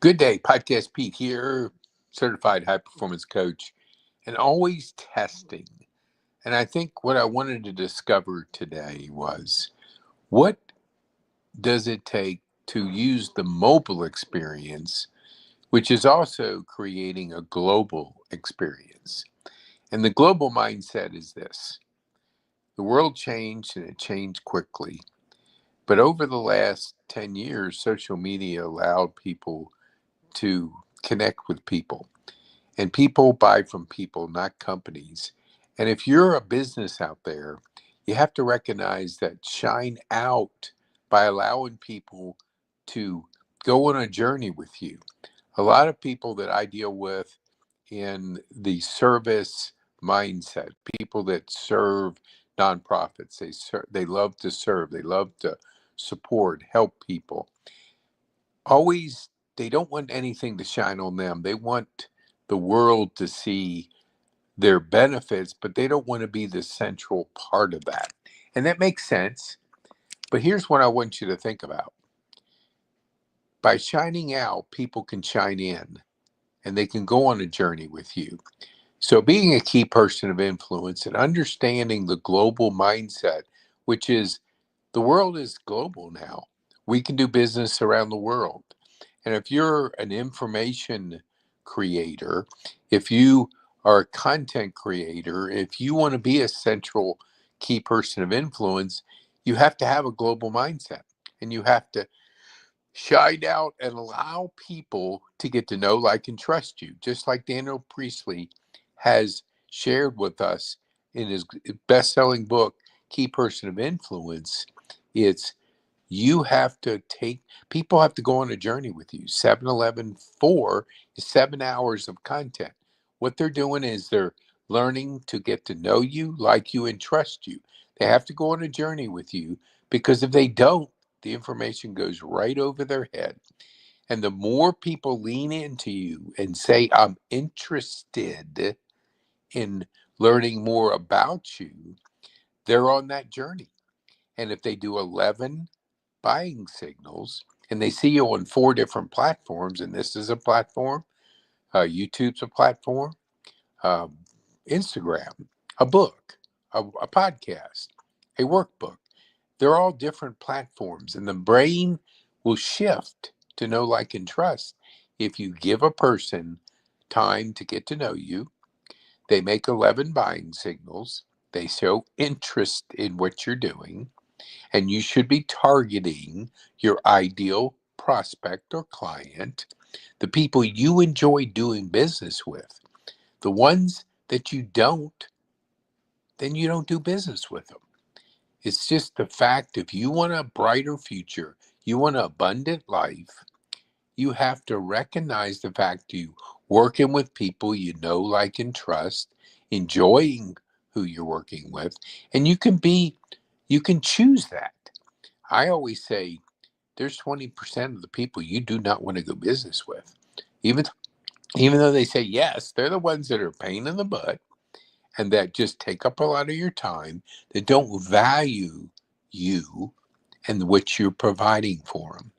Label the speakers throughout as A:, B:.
A: Good day, Podcast Pete here, certified high performance coach, and always testing. And I think what I wanted to discover today was what does it take to use the mobile experience, which is also creating a global experience. And the global mindset is this: the world changed and it changed quickly. But over the last 10 years, social media allowed people to connect with people. And people buy from people, not companies. And if you're a business out there, you have to recognize that shine out by allowing people to go on a journey with you. A lot of people that I deal with in the service mindset, people that serve nonprofits, they love to serve, they love to support, help people. Always, they don't want anything to shine on them. They want the world to see their benefits, but they don't want to be the central part of that. And that makes sense. But here's what I want you to think about: by shining out, people can shine in and they can go on a journey with you. So, being a key person of influence and understanding the global mindset, which is the world is global now, we can do business around the world. And if you're an information creator, if you are a content creator, if you want to be a central key person of influence, you have to have a global mindset and you have to shine out and allow people to get to know, like, and trust you. Just like Daniel Priestley has shared with us in his best selling book, Key Person of Influence. It's you have to take people have to go on a journey with you. 7-Eleven 4 is 7 hours of content. What they're doing is they're learning to get to know you, like you, and trust you. They have to go on a journey with you, because if they don't, the information goes right over their head. And the more people lean into you and say, I'm interested in learning more about you, they're on that journey. And if they do 11 buying signals and they see you on 4 different platforms, and this is a platform, YouTube's a platform, um, Instagram, a book, a podcast, a workbook, they're all different platforms, and the brain will shift to know, like, and trust. If you give a person time to get to know you, they make 11 buying signals, they show interest in what you're doing, and you should be targeting your ideal prospect or client, the people you enjoy doing business with. The ones that you don't, then you don't do business with them. It's just the fact, if you want a brighter future, you want an abundant life, you have to recognize the fact you working with people you know, like, and trust, enjoying who you're working with, and you can choose that. I always say there's 20% of the people you do not want to do business with. Even even though they say yes, they're the ones that are a pain in the butt and that just take up a lot of your time, that don't value you and what you're providing for them.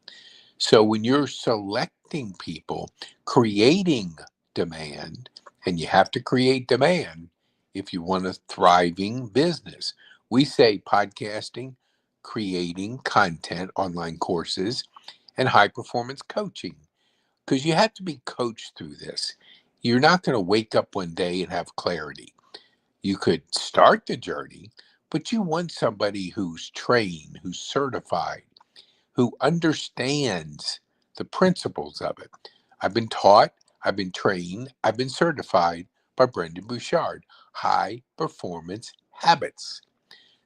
A: So when you're selecting people, creating demand, and you have to create demand if you want a thriving business. We say podcasting, creating content, online courses, and high performance coaching, because you have to be coached through this. You're not going to wake up one day and have clarity. You could start the journey, but you want somebody who's trained, who's certified, who understands the principles of it. I've been taught, I've been trained, I've been certified by Brendan Bouchard. High performance habits: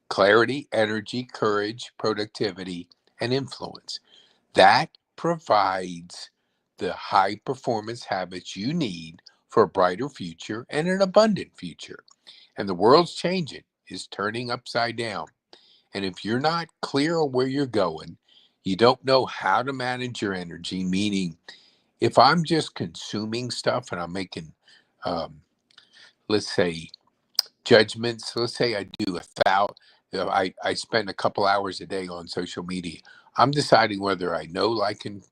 A: clarity, energy, courage, productivity, and influence. That provides the high performance habits you need for a brighter future and an abundant future. And the world's changing, is turning upside down. And if you're not clear on where you're going, you don't know how to manage your energy, meaning if I'm just consuming stuff and I'm making, um, let's say, judgments, let's say I do I spend a couple hours a day on social media. I'm deciding whether I know, like, and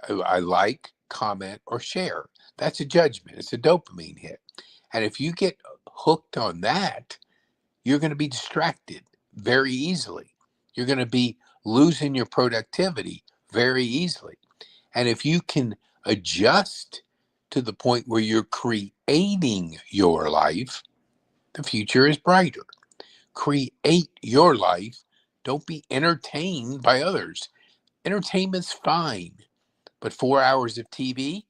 A: I like comment, or share. That's a judgment. It's a dopamine hit. And if you get hooked on that, you're going to be distracted very easily. You're going to be losing your productivity very easily. And if you can adjust to the point where you're creating your life, the future is brighter. Create your life. Don't be entertained by others. Entertainment's fine, but 4 hours of TV,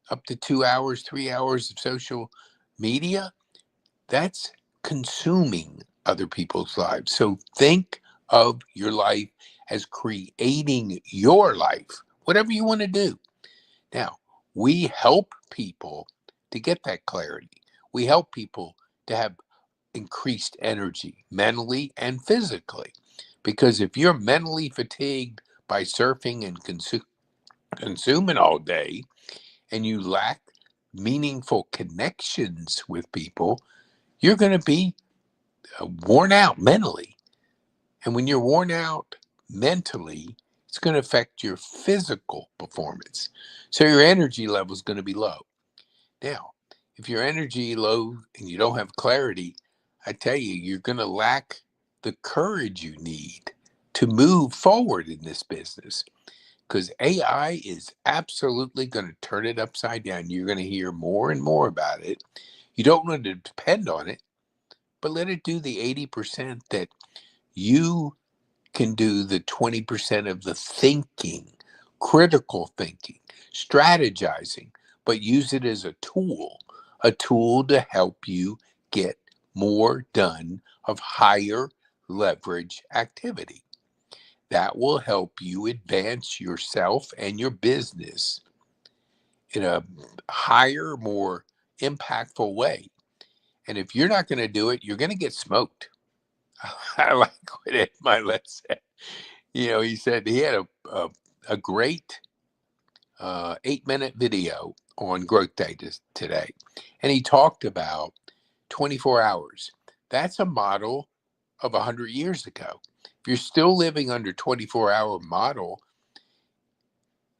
A: up to 2 hours, 3 hours of social media, that's consuming other people's lives. So think of your life as creating your life, whatever you want to do. Now, we help people to get that clarity. We help people to have increased energy, mentally and physically. Because if you're mentally fatigued by surfing and consuming all day, and you lack meaningful connections with people, you're going to be worn out mentally. And when you're worn out mentally, it's going to affect your physical performance. So your energy level is going to be low. Now, if your energy low and you don't have clarity, I tell you, you're going to lack the courage you need to move forward in this business, because AI is absolutely going to turn it upside down. You're going to hear more and more about it. You don't want to depend on it, but let it do the 80% that you can do, the 20% of the thinking, critical thinking, strategizing, but use it as a tool to help you get more done of higher leverage activity. That will help you advance yourself and your business in a higher, more impactful way. And if you're not going to do it, you're going to get smoked. I like what Ed Milet said. He said he had a great 8-minute video on Growth Day today. And he talked about 24 hours. That's a model of 100 years ago. If you're still living under 24-hour model,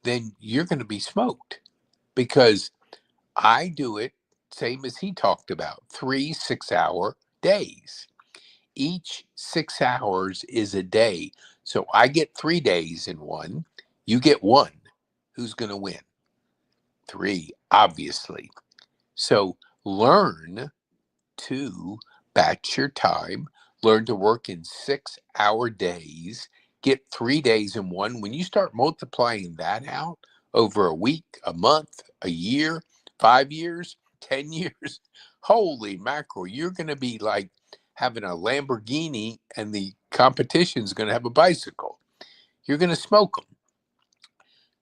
A: then you're going to be smoked, because I do it same as he talked about, 3 6-hour days. Each 6 hours is a day. So I get 3 days in one. You get one. Who's going to win? 3, obviously. So learn to batch your time, learn to work in 6-hour days, get 3 days in one. When you start multiplying that out over a week, a month, a year, 5 years, 10 years, holy mackerel, you're going to be like having a Lamborghini and the competition's going to have a bicycle. You're going to smoke them.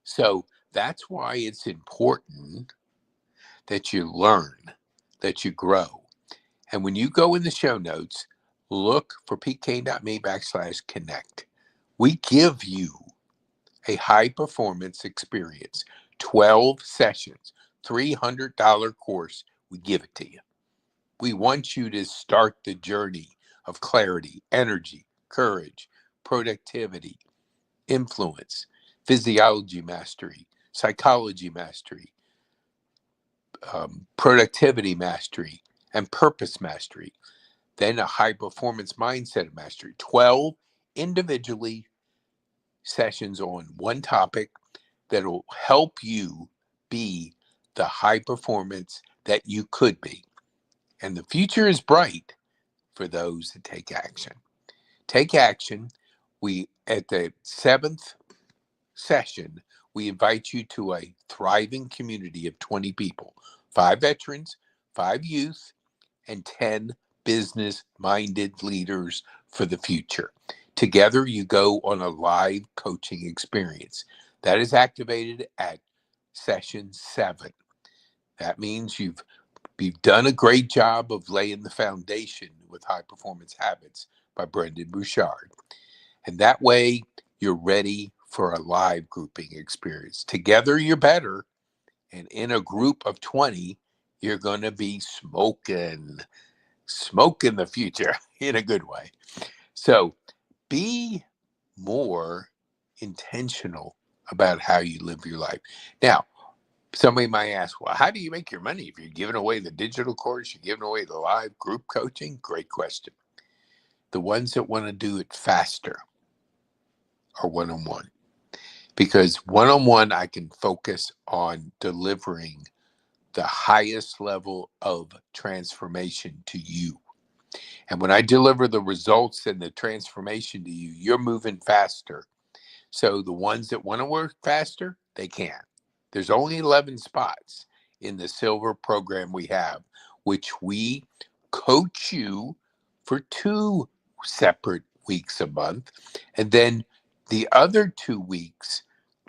A: So that's why it's important that you learn, that you grow. And when you go in the show notes, look for pk.me/connect. We give you a high performance experience, 12 sessions, $300 course. We give it to you. We want you to start the journey of clarity, energy, courage, productivity, influence, physiology mastery, psychology mastery, productivity mastery, and purpose mastery. Then a high performance mindset mastery. 12 individually sessions on one topic that will help you be the high performance that you could be. And the future is bright for those that take action. Take action. At the 7th session, we invite you to a thriving community of 20 people, 5 veterans, 5 youth, and 10 business-minded leaders for the future. Together, you go on a live coaching experience. That is activated at session 7. That means you've done a great job of laying the foundation with High Performance Habits by Brendan Bouchard. And that way, you're ready for a live grouping experience. Together, you're better. And in a group of 20, you're going to be smoking the future in a good way. So be more intentional about how you live your life. Now, Somebody might ask, well, how do you make your money if you're giving away the digital course, you're giving away the live group coaching? Great question. The ones that want to do it faster are one-on-one, because one-on-one, I can focus on delivering the highest level of transformation to you. And when I deliver the results and the transformation to you, you're moving faster. So the ones that want to work faster, they can. There's only 11 spots in the silver program we have, which we coach you for 2 separate weeks a month. And then the other 2 weeks,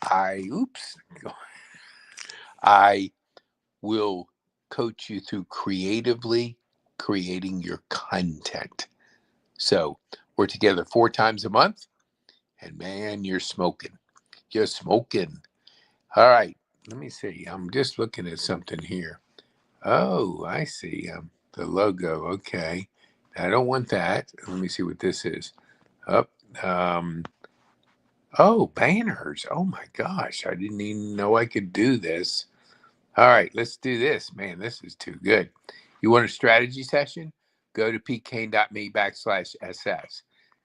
A: I will coach you through creatively creating your content. So we're together 4 times a month, and man, you're smoking. You're smoking. All right. Let me see. I'm just looking at something here. Oh, I see. The logo. Okay. I don't want that. Let me see what this is. Up. Oh, banners. Oh my gosh. I didn't even know I could do this. All right, let's do this. Man, this is too good. You want a strategy session? Go to pkane.me/SS.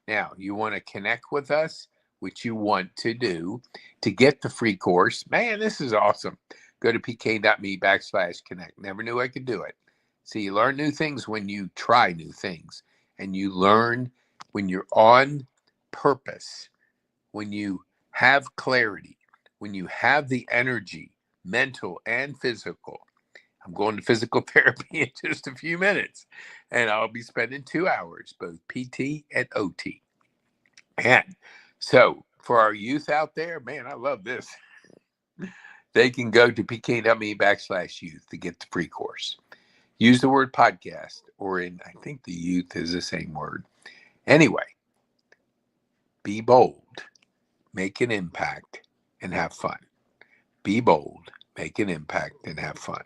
A: Now, you want to connect with us, which you want to do to get the free course. Man, this is awesome. Go to pkane.me/connect. Never knew I could do it. See, you learn new things when you try new things, and you learn when you're on purpose, when you have clarity, when you have the energy, mental and physical. I'm going to physical therapy in just a few minutes, and I'll be spending 2 hours, both PT and OT. And so for our youth out there, man, I love this. They can go to pk.me/youth to get the free course. Use the word podcast, or I think the youth is the same word. Anyway, be bold, make an impact, and have fun. Be bold, make an impact, and have fun.